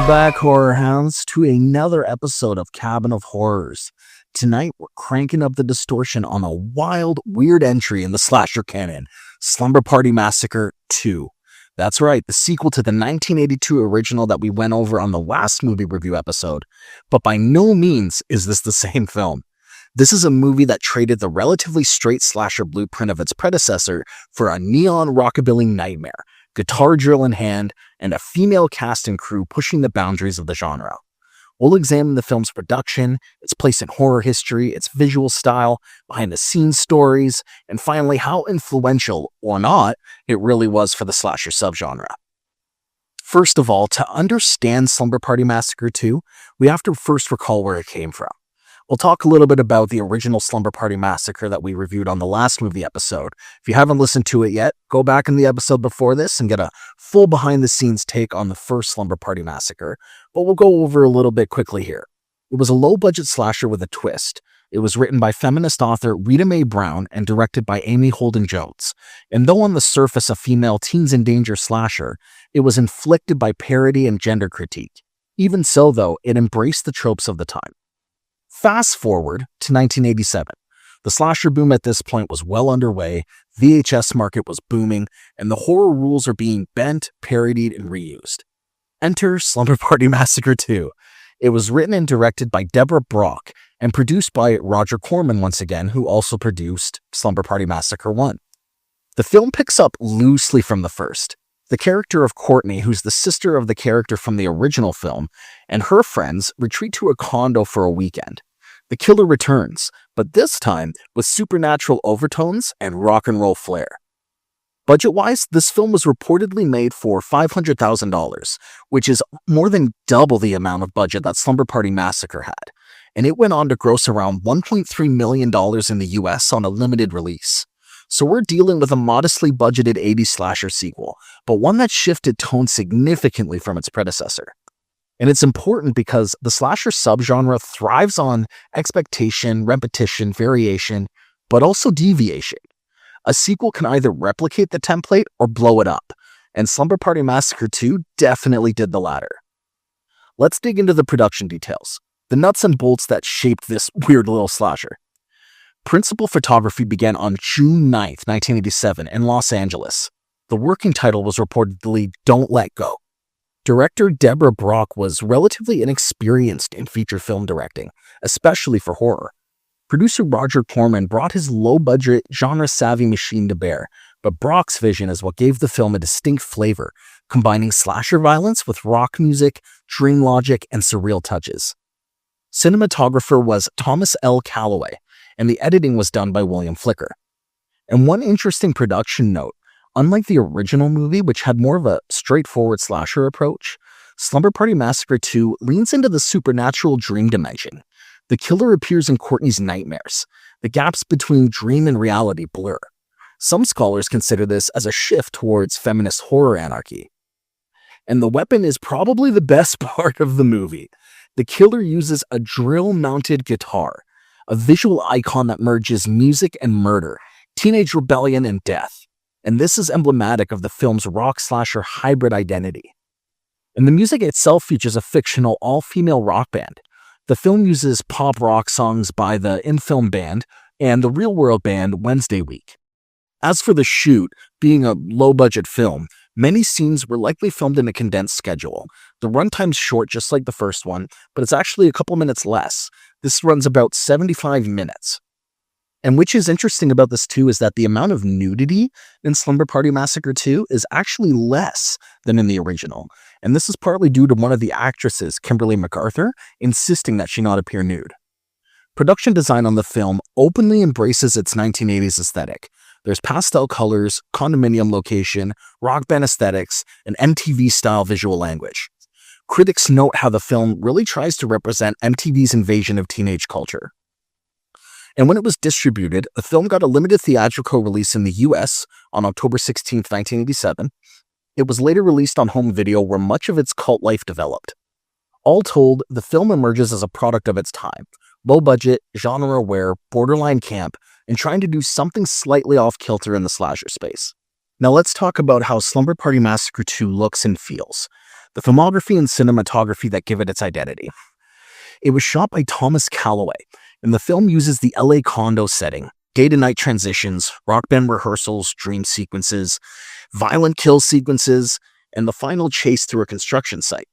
back, horror hounds, to another episode of Cabin of Horrors. Tonight, we're cranking up the distortion on a wild, weird entry in the slasher canon, Slumber Party Massacre II. That's right, the sequel to the 1982 original that we went over on the last movie review episode. But by no means is this the same film. This is a movie that traded the relatively straight slasher blueprint of its predecessor for a neon rockabilly nightmare, guitar drill in hand, and a female cast and crew pushing the boundaries of the genre. We'll examine the film's production, its place in horror history, its visual style, behind-the-scenes stories, and finally how influential, or not, it really was for the slasher subgenre. First of all, to understand Slumber Party Massacre II, we have to first recall where it came from. We'll talk a little bit about the original Slumber Party Massacre that we reviewed on the last movie episode. If you haven't listened to it yet, go back in the episode before this and get a full behind-the-scenes take on the first Slumber Party Massacre, but we'll go over a little bit quickly here. It was a low-budget slasher with a twist. It was written by feminist author Rita Mae Brown and directed by Amy Holden Jones. And though on the surface a female teens in danger slasher, it was inflicted by parody and gender critique. Even so, though, it embraced the tropes of the time. Fast forward to 1987. The slasher boom at this point was well underway, VHS market was booming, and the horror rules are being bent, parodied, and reused. Enter Slumber Party Massacre II. It was written and directed by Deborah Brock and produced by Roger Corman once again, who also produced Slumber Party Massacre I. The film picks up loosely from the first. The character of Courtney, who's the sister of the character from the original film, and her friends retreat to a condo for a weekend. The killer returns, but this time with supernatural overtones and rock and roll flair. Budget-wise, this film was reportedly made for $500,000, which is more than double the amount of budget that Slumber Party Massacre had, and it went on to gross around $1.3 million in the US on a limited release. So we're dealing with a modestly budgeted 80s slasher sequel, but one that shifted tone significantly from its predecessor. And it's important because the slasher subgenre thrives on expectation, repetition, variation, but also deviation. A sequel can either replicate the template or blow it up, and Slumber Party Massacre II definitely did the latter. Let's dig into the production details, the nuts and bolts that shaped this weird little slasher. Principal photography began on June 9th, 1987 in Los Angeles. The working title was reportedly Don't Let Go. Director Deborah Brock was relatively inexperienced in feature film directing, especially for horror. Producer Roger Corman brought his low-budget, genre-savvy machine to bear, but Brock's vision is what gave the film a distinct flavor, combining slasher violence with rock music, dream logic, and surreal touches. Cinematographer was Thomas L. Calloway, and the editing was done by William Flicker. And one interesting production note, unlike the original movie, which had more of a straightforward slasher approach, Slumber Party Massacre II leans into the supernatural dream dimension. The killer appears in Courtney's nightmares. The gaps between dream and reality blur. Some scholars consider this as a shift towards feminist horror anarchy. And the weapon is probably the best part of the movie. The killer uses a drill-mounted guitar, a visual icon that merges music and murder, teenage rebellion and death. And this is emblematic of the film's rock slasher hybrid identity. And the music itself features a fictional all-female rock band. The film uses pop rock songs by the in-film band and the real-world band Wednesday Week. As for the shoot, being a low-budget film, many scenes were likely filmed in a condensed schedule. The runtime's short just like the first one, but it's actually a couple minutes less. This runs about 75 minutes. And which is interesting about this too is that the amount of nudity in Slumber Party Massacre II is actually less than in the original. And this is partly due to one of the actresses, Kimberly MacArthur, insisting that she not appear nude. Production design on the film openly embraces its 1980s aesthetic. There's pastel colors, condominium location, rock band aesthetics, and MTV-style visual language. Critics note how the film really tries to represent MTV's invasion of teenage culture. And when it was distributed, the film got a limited theatrical release in the US on October 16, 1987. It was later released on home video where much of its cult life developed. All told, the film emerges as a product of its time, low budget, genre-aware, borderline camp, and trying to do something slightly off-kilter in the slasher space. Now let's talk about how Slumber Party Massacre II looks and feels. the filmography and cinematography that give it its identity. It was shot by Thomas Calloway, and the film uses the LA condo setting, day-to-night transitions, rock band rehearsals, dream sequences, violent kill sequences, and the final chase through a construction site.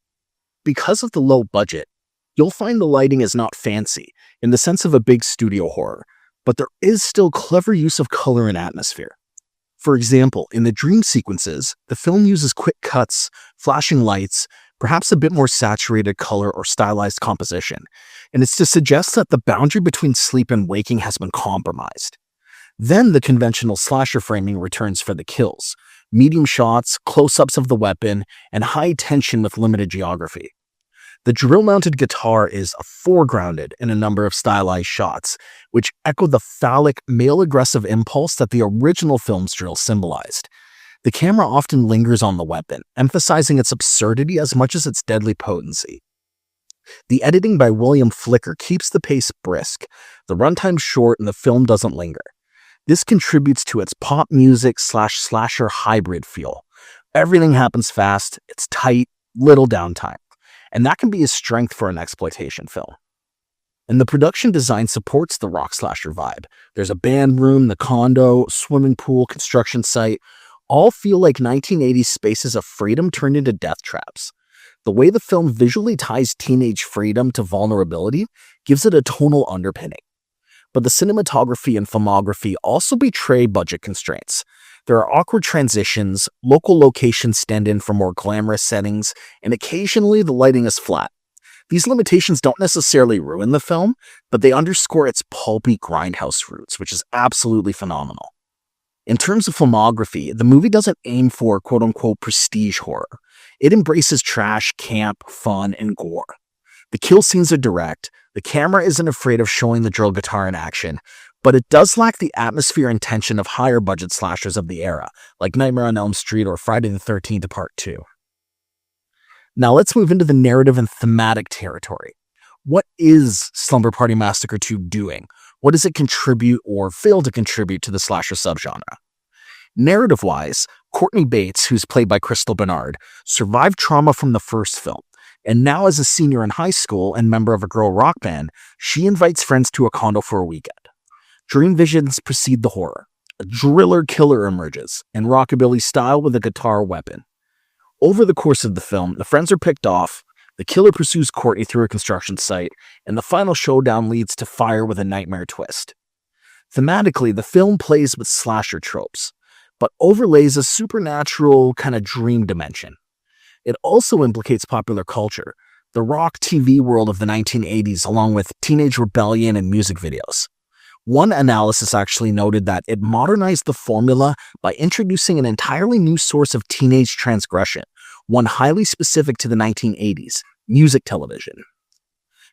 Because of the low budget, you'll find the lighting is not fancy in the sense of a big studio horror, but there is still clever use of color and atmosphere. For example, in the dream sequences, the film uses quick cuts, flashing lights, perhaps a bit more saturated color or stylized composition, and it's to suggest that the boundary between sleep and waking has been compromised. Then the conventional slasher framing returns for the kills, medium shots, close-ups of the weapon, and high tension with limited geography. The drill-mounted guitar is foregrounded in a number of stylized shots, which echo the phallic, male-aggressive impulse that the original film's drill symbolized. The camera often lingers on the weapon, emphasizing its absurdity as much as its deadly potency. The editing by William Flicker keeps the pace brisk, the runtime short, and the film doesn't linger. This contributes to its pop music / slasher hybrid feel. Everything happens fast, it's tight, little downtime. And that can be a strength for an exploitation film. And the production design supports the rock slasher vibe. There's a band room, the condo, swimming pool, construction site, all feel like 1980s spaces of freedom turned into death traps. The way the film visually ties teenage freedom to vulnerability gives it a tonal underpinning. But the cinematography and filmography also betray budget constraints. There are awkward transitions, local locations stand in for more glamorous settings, and occasionally the lighting is flat. These limitations don't necessarily ruin the film, but they underscore its pulpy grindhouse roots, which is absolutely phenomenal. In terms of filmography, the movie doesn't aim for quote-unquote prestige horror. It embraces trash, camp, fun, and gore. The kill scenes are direct, the camera isn't afraid of showing the drill guitar in action, but it does lack the atmosphere and tension of higher budget slashers of the era, like Nightmare on Elm Street or Friday the 13th Part 2. Now let's move into the narrative and thematic territory. What is Slumber Party Massacre II doing? What does it contribute or fail to contribute to the slasher subgenre? Narrative-wise, Courtney Bates, who's played by Crystal Bernard, survived trauma from the first film, and now as a senior in high school and member of a girl rock band, she invites friends to a condo for a weekend. Dream visions precede the horror. A driller killer emerges, in rockabilly style with a guitar weapon. Over the course of the film, the friends are picked off, the killer pursues Courtney through a construction site, and the final showdown leads to fire with a nightmare twist. Thematically, the film plays with slasher tropes, but overlays a supernatural kind of dream dimension. It also implicates popular culture, the rock TV world of the 1980s, along with teenage rebellion and music videos. One analysis actually noted that it modernized the formula by introducing an entirely new source of teenage transgression, one highly specific to the 1980s, music television.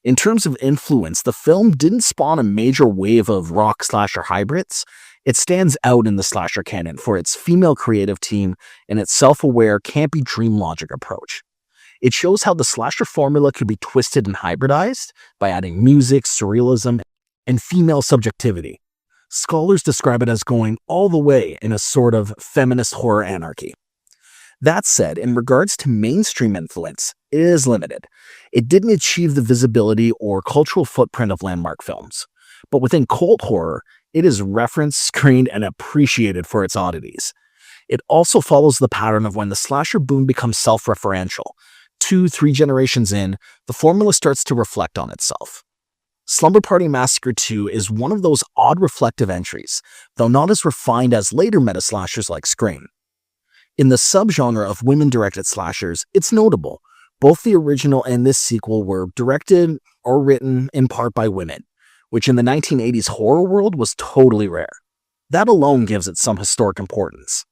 In terms of influence, the film didn't spawn a major wave of rock slasher hybrids. It stands out in the slasher canon for its female creative team and its self-aware, campy dream logic approach. It shows how the slasher formula could be twisted and hybridized by adding music, surrealism, and female subjectivity. Scholars describe it as going all the way in a sort of feminist horror anarchy. That said, in regards to mainstream influence, it is limited. It didn't achieve the visibility or cultural footprint of landmark films. But within cult horror, it is referenced, screened, and appreciated for its oddities. It also follows the pattern of when the slasher boom becomes self-referential. 2-3 generations in, the formula starts to reflect on itself. Slumber Party Massacre II is one of those odd reflective entries, though not as refined as later meta-slashers like Scream. In the subgenre of women-directed slashers, it's notable. Both the original and this sequel were directed or written in part by women, which in the 1980s horror world was totally rare. That alone gives it some historic importance.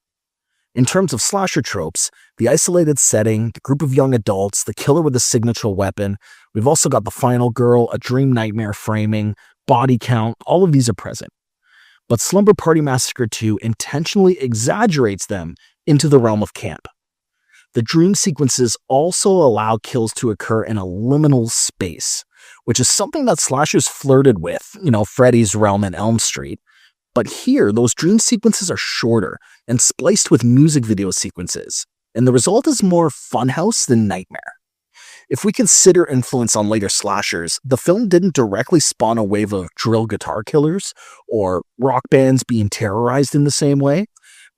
In terms of slasher tropes, the isolated setting, the group of young adults, the killer with a signature weapon, we've also got the final girl, a dream nightmare framing, body count, all of these are present. But Slumber Party Massacre II intentionally exaggerates them into the realm of camp. The dream sequences also allow kills to occur in a liminal space, which is something that slashers flirted with, Freddy's realm and Elm Street. But here, those dream sequences are shorter and spliced with music video sequences. and the result is more funhouse than nightmare. If we consider influence on later slashers, the film didn't directly spawn a wave of drill guitar killers or rock bands being terrorized in the same way,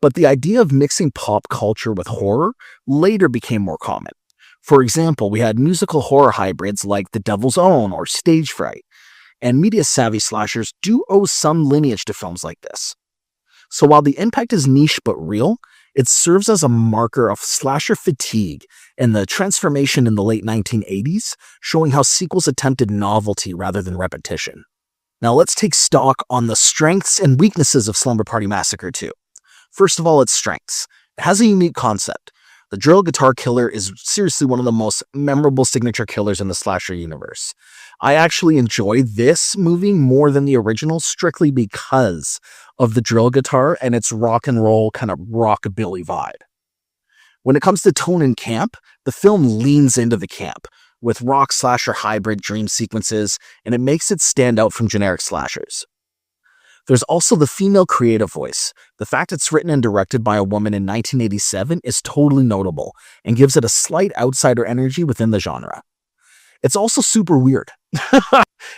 but the idea of mixing pop culture with horror later became more common. For example, we had musical horror hybrids like The Devil's Own or Stage Fright, and media-savvy slashers do owe some lineage to films like this. So while the impact is niche but real, it serves as a marker of slasher fatigue and the transformation in the late 1980s, showing how sequels attempted novelty rather than repetition. Now let's take stock on the strengths and weaknesses of Slumber Party Massacre II. First of all, its strengths. It has a unique concept. The drill guitar killer is seriously one of the most memorable signature killers in the slasher universe. I actually enjoy this movie more than the original strictly because of the drill guitar and its rock and roll kind of rockabilly vibe. When it comes to tone and camp, the film leans into the camp with rock slasher hybrid dream sequences, and it makes it stand out from generic slashers. There's also the female creative voice. The fact it's written and directed by a woman in 1987 is totally notable and gives it a slight outsider energy within the genre. It's also super weird.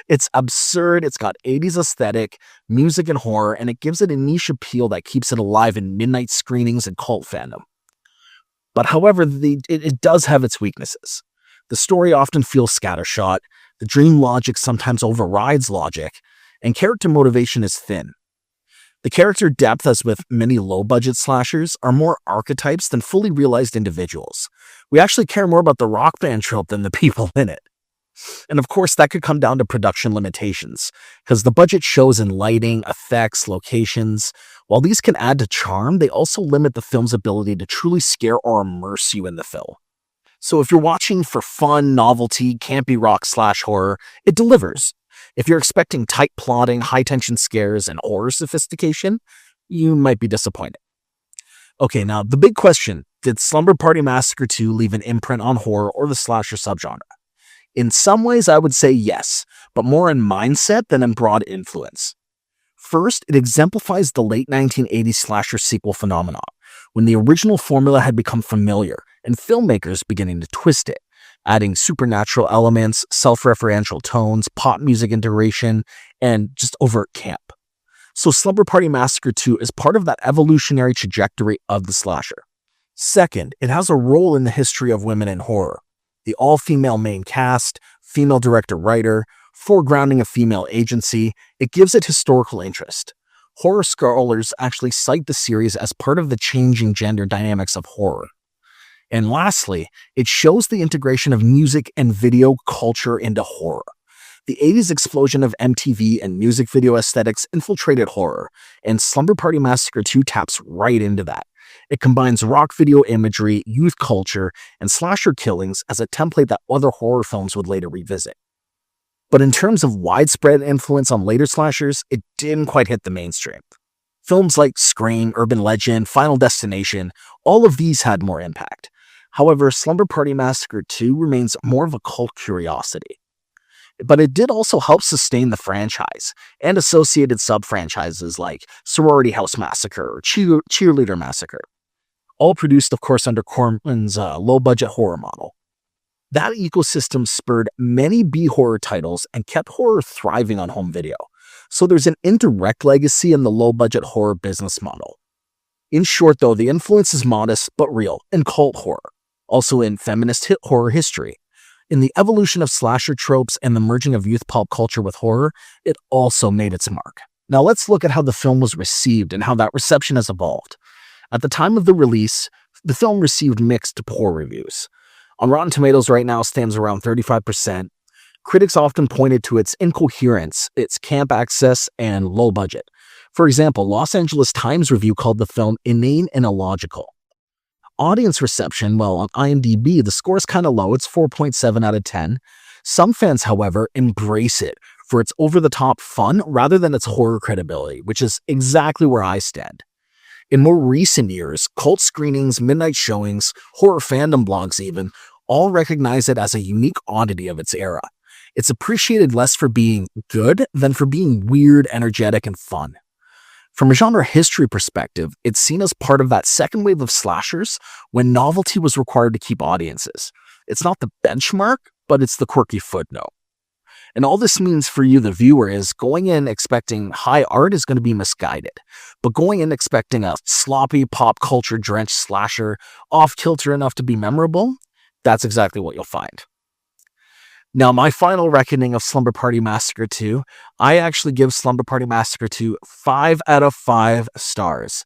It's absurd, it's got 80s aesthetic, music and horror, and it gives it a niche appeal that keeps it alive in midnight screenings and cult fandom. But however, it does have its weaknesses. The story often feels scattershot, the dream logic sometimes overrides logic, and character motivation is thin. The character depth, as with many low-budget slashers, are more archetypes than fully realized individuals. We actually care more about the rock band trope than the people in it. And of course, that could come down to production limitations, because the budget shows in lighting, effects, locations. While these can add to charm, they also limit the film's ability to truly scare or immerse you in the film. So if you're watching for fun, novelty, campy rock/horror, it delivers. If you're expecting tight plotting, high-tension scares, and horror sophistication, you might be disappointed. Okay, now the big question, did Slumber Party Massacre II leave an imprint on horror or the slasher subgenre? In some ways, I would say yes, but more in mindset than in broad influence. First, it exemplifies the late 1980s slasher sequel phenomenon, when the original formula had become familiar and filmmakers beginning to twist it, adding supernatural elements, self-referential tones, pop music integration, and just overt camp. So Slumber Party Massacre 2 is part of that evolutionary trajectory of the slasher. Second, it has a role in the history of women in horror. The all-female main cast, female director-writer, foregrounding of female agency, it gives it historical interest. Horror scholars actually cite the series as part of the changing gender dynamics of horror. And lastly, it shows the integration of music and video culture into horror. The 80s explosion of MTV and music video aesthetics infiltrated horror, and Slumber Party Massacre 2 taps right into that. It combines rock video imagery, youth culture, and slasher killings as a template that other horror films would later revisit. But in terms of widespread influence on later slashers, it didn't quite hit the mainstream. Films like Scream, Urban Legend, Final Destination, all of these had more impact. However, Slumber Party Massacre 2 remains more of a cult curiosity. But it did also help sustain the franchise and associated sub-franchises like Sorority House Massacre or Cheerleader Massacre, all produced, of course, under Corman's low-budget horror model. That ecosystem spurred many B-horror titles and kept horror thriving on home video. So there's an indirect legacy in the low-budget horror business model. In short, though, the influence is modest but real in cult horror, also in feminist horror history. In the evolution of slasher tropes and the merging of youth pop culture with horror, it also made its mark. Now let's look at how the film was received and how that reception has evolved. At the time of the release, the film received mixed to poor reviews. On Rotten Tomatoes right now stands around 35%. Critics often pointed to its incoherence, its camp access, and low budget. For example, Los Angeles Times review called the film inane and illogical. Audience reception, well, on IMDb, the score is kind of low. It's 4.7 out of 10. Some fans, however, embrace it for its over-the-top fun rather than its horror credibility, which is exactly where I stand. In more recent years, cult screenings, midnight showings, horror fandom blogs even, all recognize it as a unique oddity of its era. It's appreciated less for being good than for being weird, energetic, and fun. From a genre history perspective, it's seen as part of that second wave of slashers when novelty was required to keep audiences. It's not the benchmark, but it's the quirky footnote. And all this means for you, the viewer, is going in expecting high art is going to be misguided. But going in expecting a sloppy, pop culture drenched slasher off kilter enough to be memorable, that's exactly what you'll find. Now, my final reckoning of Slumber Party Massacre II, I actually give Slumber Party Massacre II 5 out of 5 stars.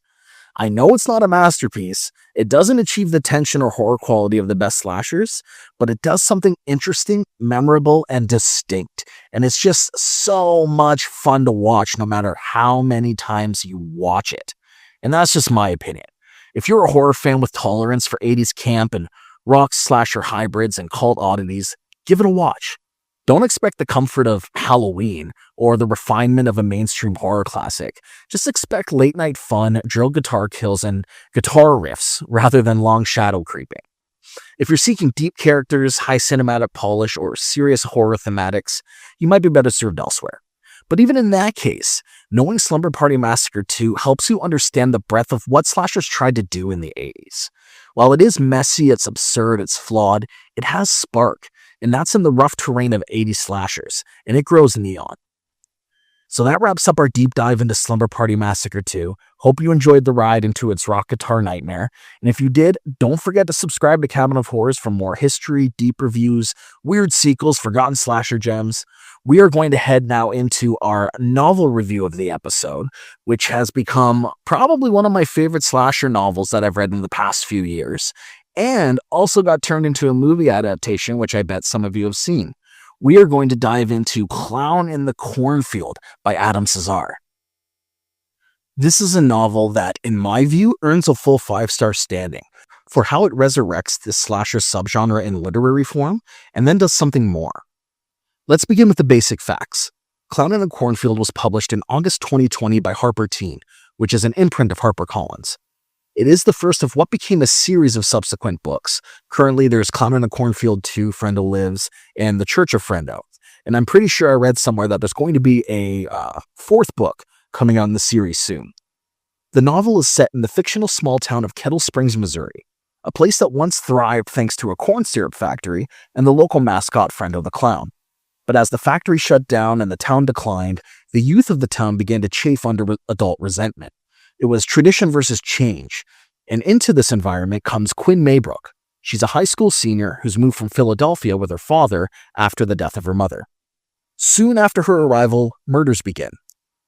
I know it's not a masterpiece, it doesn't achieve the tension or horror quality of the best slashers, but it does something interesting, memorable, and distinct. And it's just so much fun to watch no matter how many times you watch it. And that's just my opinion. If you're a horror fan with tolerance for 80s camp and rock slasher hybrids and cult oddities, give it a watch. Don't expect the comfort of Halloween or the refinement of a mainstream horror classic. Just expect late-night fun, drill guitar kills, and guitar riffs rather than long shadow creeping. If you're seeking deep characters, high cinematic polish, or serious horror thematics, you might be better served elsewhere. But even in that case, knowing Slumber Party Massacre 2 helps you understand the breadth of what slashers tried to do in the 80s. While it is messy, it's absurd, it's flawed, it has spark. And that's in the rough terrain of 80s slashers, and it grows neon. So that wraps up our deep dive into Slumber Party Massacre 2. Hope you enjoyed the ride into its rock guitar nightmare. And if you did, don't forget to subscribe to Cabin of Horrors for more history, deep reviews, weird sequels, forgotten slasher gems. We are going to head now into our novel review of the episode, which has become probably one of my favorite slasher novels that I've read in the past few years, and also got turned into a movie adaptation, which I bet some of you have seen. We are going to dive into Clown in the Cornfield by Adam Cesare. This is a novel that, in my view, earns a full 5-star standing for how it resurrects this slasher subgenre in literary form and then does something more. Let's begin with the basic facts. Clown in the Cornfield was published in August 2020 by Harper Teen, which is an imprint of HarperCollins. It is the first of what became a series of subsequent books. Currently, there's Clown in the Cornfield 2, Friendo Lives, and The Church of Friendo. And I'm pretty sure I read somewhere that there's going to be a fourth book coming out in the series soon. The novel is set in the fictional small town of Kettle Springs, Missouri, a place that once thrived thanks to a corn syrup factory and the local mascot Friendo the Clown. But as the factory shut down and the town declined, the youth of the town began to chafe under adult resentment. It was tradition versus change, and into this environment comes Quinn Maybrook. She's a high school senior who's moved from Philadelphia with her father after the death of her mother. Soon after her arrival, murders begin.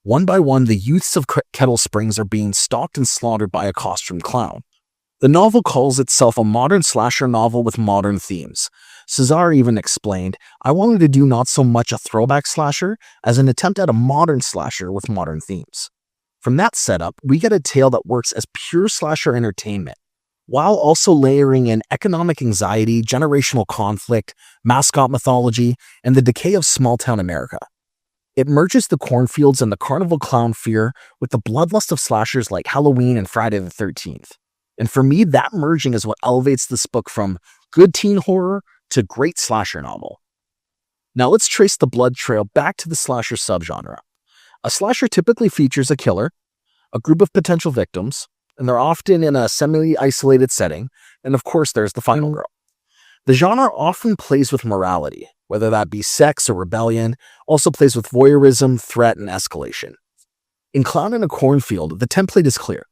One by one, the youths of Kettle Springs are being stalked and slaughtered by a costumed clown. The novel calls itself a modern slasher novel with modern themes. Cesare even explained, "I wanted to do not so much a throwback slasher as an attempt at a modern slasher with modern themes." From that setup, we get a tale that works as pure slasher entertainment, while also layering in economic anxiety, generational conflict, mascot mythology, and the decay of small-town America. It merges the cornfields and the carnival clown fear with the bloodlust of slashers like Halloween and Friday the 13th. And for me, that merging is what elevates this book from good teen horror to great slasher novel. Now let's trace the blood trail back to the slasher subgenre. A slasher typically features a killer, a group of potential victims, and they're often in a semi-isolated setting, and of course there's the final girl. The genre often plays with morality, whether that be sex or rebellion, also plays with voyeurism, threat, and escalation. In Clown in a Cornfield, the template is clear.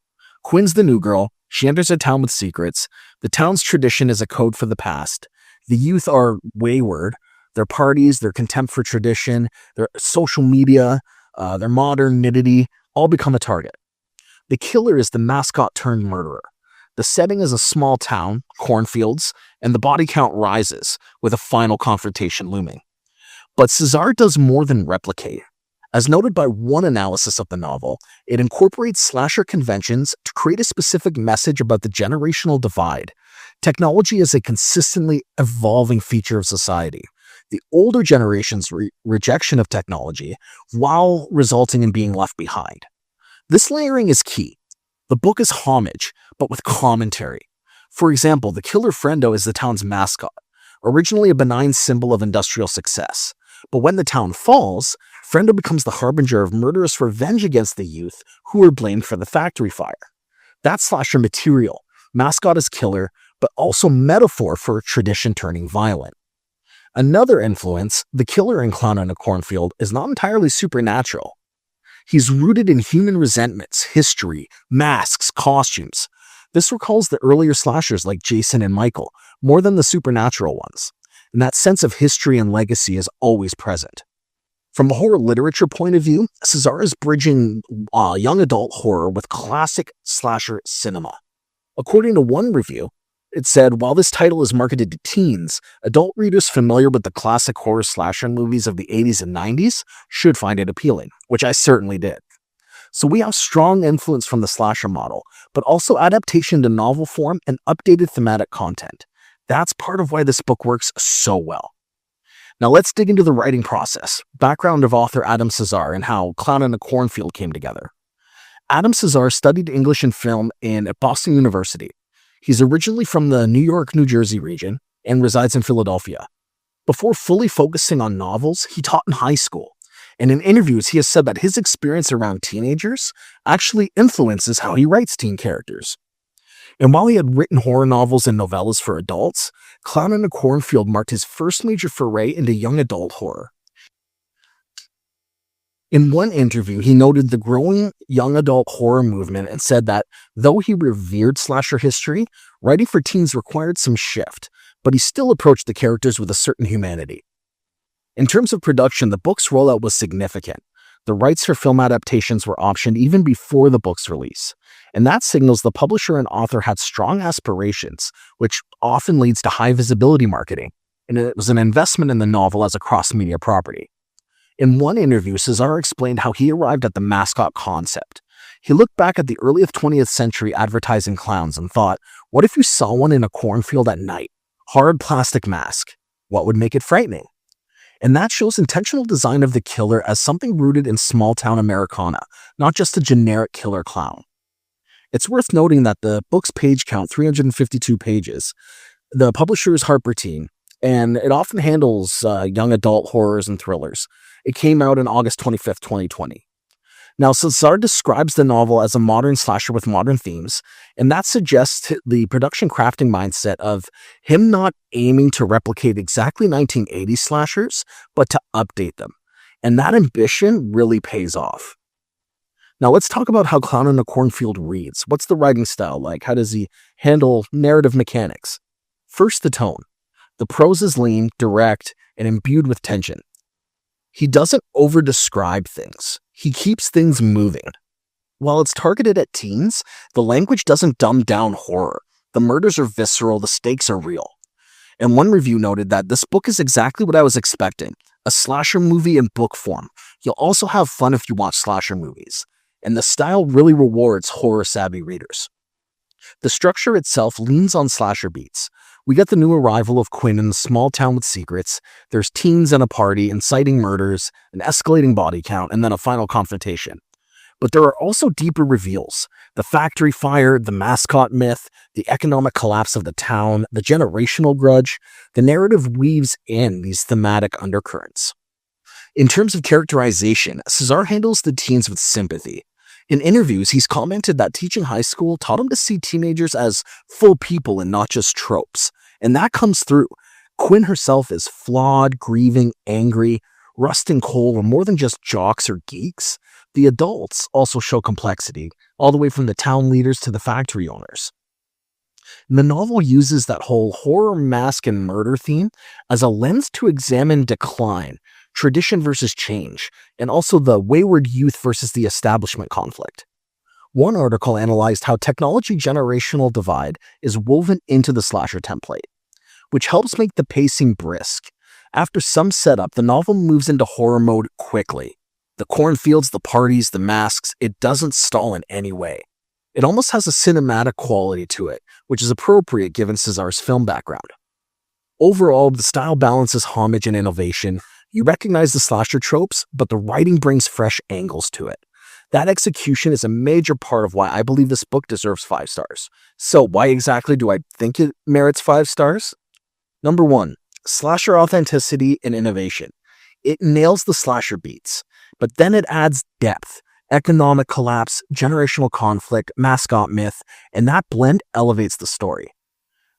Quinn's the new girl, she enters a town with secrets, the town's tradition is a code for the past, the youth are wayward, their parties, their contempt for tradition, their social media, their modernity, all become a target. The killer is the mascot turned murderer. The setting is a small town, cornfields, and the body count rises, with a final confrontation looming. But Cesare does more than replicate. As noted by one analysis of the novel, it incorporates slasher conventions to create a specific message about the generational divide. Technology is a consistently evolving feature of society. The older generation's rejection of technology, while resulting in being left behind. This layering is key. The book is homage, but with commentary. For example, the killer Friendo is the town's mascot, originally a benign symbol of industrial success. But when the town falls, Frendo becomes the harbinger of murderous revenge against the youth who were blamed for the factory fire. That's slasher material. Mascot is killer, but also metaphor for a tradition turning violent. Another influence, the killer in Clown in a Cornfield, is not entirely supernatural. He's rooted in human resentments, history, masks, costumes. This recalls the earlier slashers like Jason and Michael, more than the supernatural ones. And that sense of history and legacy is always present. From a horror literature point of view, Cesare is bridging young adult horror with classic slasher cinema. According to one review, it said, while this title is marketed to teens, adult readers familiar with the classic horror slasher movies of the 80s and 90s should find it appealing, which I certainly did. So we have strong influence from the slasher model, but also adaptation to novel form and updated thematic content. That's part of why this book works so well. Now let's dig into the writing process, background of author Adam Cesare, and how Clown in a Cornfield came together. Adam Cesare studied English and film at Boston University. He's originally from the New York, New Jersey region and resides in Philadelphia. Before fully focusing on novels, he taught in high school. And in interviews, he has said that his experience around teenagers actually influences how he writes teen characters. And while he had written horror novels and novellas for adults, Clown in a Cornfield marked his first major foray into young adult horror. In one interview, he noted the growing young adult horror movement and said that though he revered slasher history, writing for teens required some shift, but he still approached the characters with a certain humanity. In terms of production, the book's rollout was significant. The rights for film adaptations were optioned even before the book's release, and that signals the publisher and author had strong aspirations, which often leads to high visibility marketing, and it was an investment in the novel as a cross-media property. In one interview, Cesare explained how he arrived at the mascot concept. He looked back at the early 20th century advertising clowns and thought, what if you saw one in a cornfield at night? Hard plastic mask. What would make it frightening? And that shows intentional design of the killer as something rooted in small-town Americana, not just a generic killer clown. It's worth noting that the book's page count, 352 pages, the publisher is Harper Teen, and it often handles young adult horrors and thrillers. It came out on August 25th, 2020. Now, Cesare describes the novel as a modern slasher with modern themes, and that suggests the production crafting mindset of him not aiming to replicate exactly 1980s slashers, but to update them. And that ambition really pays off. Now, let's talk about how Clown in a Cornfield reads. What's the writing style like? How does he handle narrative mechanics? First, the tone. The prose is lean, direct, and imbued with tension. He doesn't over-describe things. He keeps things moving. While it's targeted at teens, the language doesn't dumb down horror. The murders are visceral, the stakes are real. And one review noted that this book is exactly what I was expecting, a slasher movie in book form. You'll also have fun if you watch slasher movies. And the style really rewards horror-savvy readers. The structure itself leans on slasher beats. We get the new arrival of Quinn in a small town with secrets. There's teens and a party, inciting murders, an escalating body count, and then a final confrontation. But there are also deeper reveals. The factory fire, the mascot myth, the economic collapse of the town, the generational grudge. The narrative weaves in these thematic undercurrents. In terms of characterization, Cesare handles the teens with sympathy. In interviews, he's commented that teaching high school taught him to see teenagers as full people and not just tropes. And that comes through. Quinn herself is flawed, grieving, angry. Rust and Cole are more than just jocks or geeks. The adults also show complexity, all the way from the town leaders to the factory owners. And the novel uses that whole horror, mask, and murder theme as a lens to examine decline, tradition versus change, and also the wayward youth versus the establishment conflict. One article analyzed how technology generational divide is woven into the slasher template, which helps make the pacing brisk. After some setup, the novel moves into horror mode quickly. The cornfields, the parties, the masks, it doesn't stall in any way. It almost has a cinematic quality to it, which is appropriate given Cesare's film background. Overall, the style balances homage and innovation. You recognize the slasher tropes, but the writing brings fresh angles to it. That execution is a major part of why I believe this book deserves 5 stars. So why exactly do I think it merits 5 stars? Number 1, slasher authenticity and innovation. It nails the slasher beats, but then it adds depth, economic collapse, generational conflict, mascot myth, and that blend elevates the story.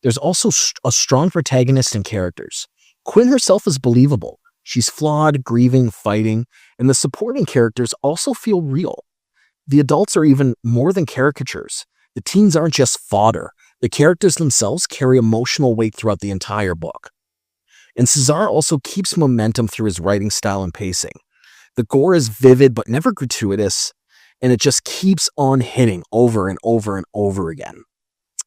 There's also a strong protagonist and characters. Quinn herself is believable. She's flawed, grieving, fighting, and the supporting characters also feel real. The adults are even more than caricatures. The teens aren't just fodder. The characters themselves carry emotional weight throughout the entire book. And Cesare also keeps momentum through his writing style and pacing. The gore is vivid but never gratuitous, and it just keeps on hitting over and over and over again.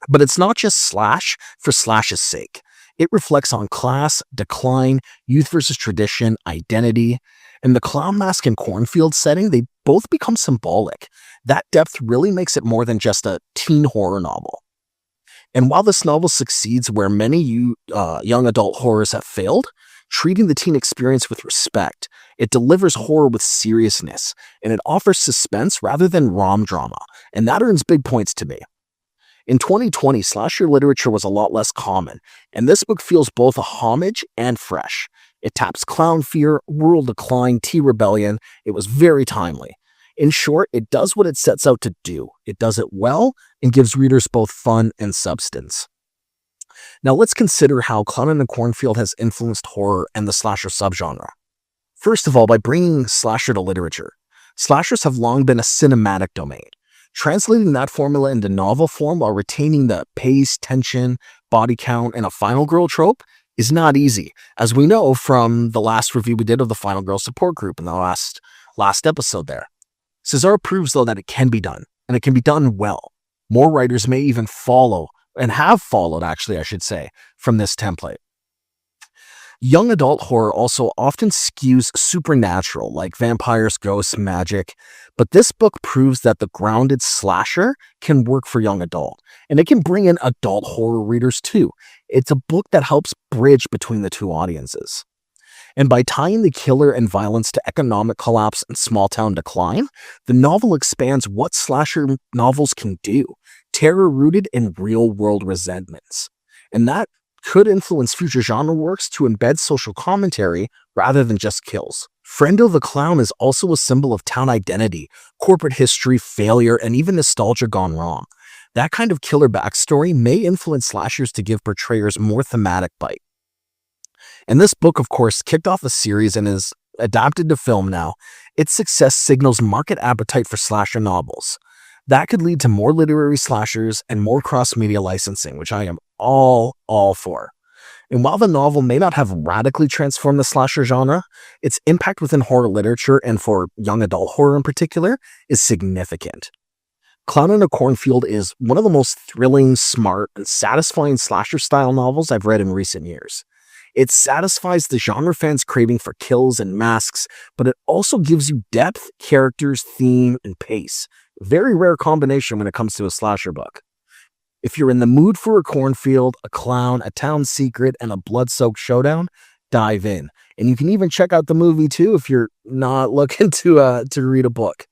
But it's not just slash for slash's sake. It reflects on class, decline, youth versus tradition, identity, and the clown mask and Cornfield setting, they both become symbolic. That depth really makes it more than just a teen horror novel. And while this novel succeeds where many young adult horrors have failed, treating the teen experience with respect, it delivers horror with seriousness, and it offers suspense rather than rom drama, and that earns big points to me. In 2020, slasher literature was a lot less common, and this book feels both a homage and fresh. It taps clown fear, rural decline, teen rebellion. It was very timely. In short, it does what it sets out to do. It does it well and gives readers both fun and substance. Now let's consider how Clown in the Cornfield has influenced horror and the slasher subgenre. First of all, by bringing slasher to literature. Slashers have long been a cinematic domain. Translating that formula into novel form while retaining the pace, tension, body count, and a final girl trope is not easy, as we know from the last review we did of the Final Girl support group in the last episode there. Cesare proves, though, that it can be done, and it can be done well. More writers may even follow, and have followed, actually, I should say, from this template. Young adult horror also often skews supernatural, like vampires, ghosts, magic, but this book proves that the grounded slasher can work for young adult, and it can bring in adult horror readers too. It's a book that helps bridge between the two audiences. And by tying the killer and violence to economic collapse and small-town decline, the novel expands what slasher novels can do, terror rooted in real-world resentments. And that could influence future genre works to embed social commentary rather than just kills. Frendo the Clown is also a symbol of town identity, corporate history, failure, and even nostalgia gone wrong. That kind of killer backstory may influence slashers to give portrayers more thematic bite. And this book, of course, kicked off a series and is adapted to film now. Its success signals market appetite for slasher novels. That could lead to more literary slashers and more cross-media licensing, which I am all for. And while the novel may not have radically transformed the slasher genre, its impact within horror literature, and for young adult horror in particular, is significant. Clown in a Cornfield is one of the most thrilling, smart, and satisfying slasher-style novels I've read in recent years. It satisfies the genre fans' craving for kills and masks, but it also gives you depth, characters, theme, and pace. Very rare combination when it comes to a slasher book. If you're in the mood for a cornfield, a clown, a town secret, and a blood-soaked showdown, dive in. And you can even check out the movie too if you're not looking to read a book.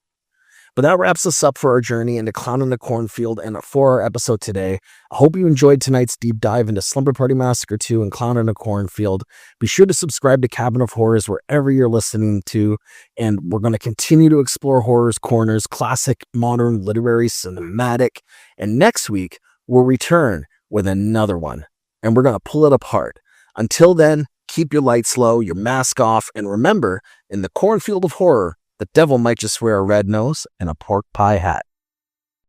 But that wraps us up for our journey into Clown in the Cornfield and for our episode today. I hope you enjoyed tonight's deep dive into Slumber Party Massacre II and Clown in the Cornfield. Be sure to subscribe to Cabin of Horrors wherever you're listening to, and we're going to continue to explore horror's corners, classic, modern, literary, cinematic, and next week we'll return with another one, and we're going to pull it apart. Until then, keep your lights low, your mask off, and remember, in the cornfield of horror, the devil might just wear a red nose and a pork pie hat.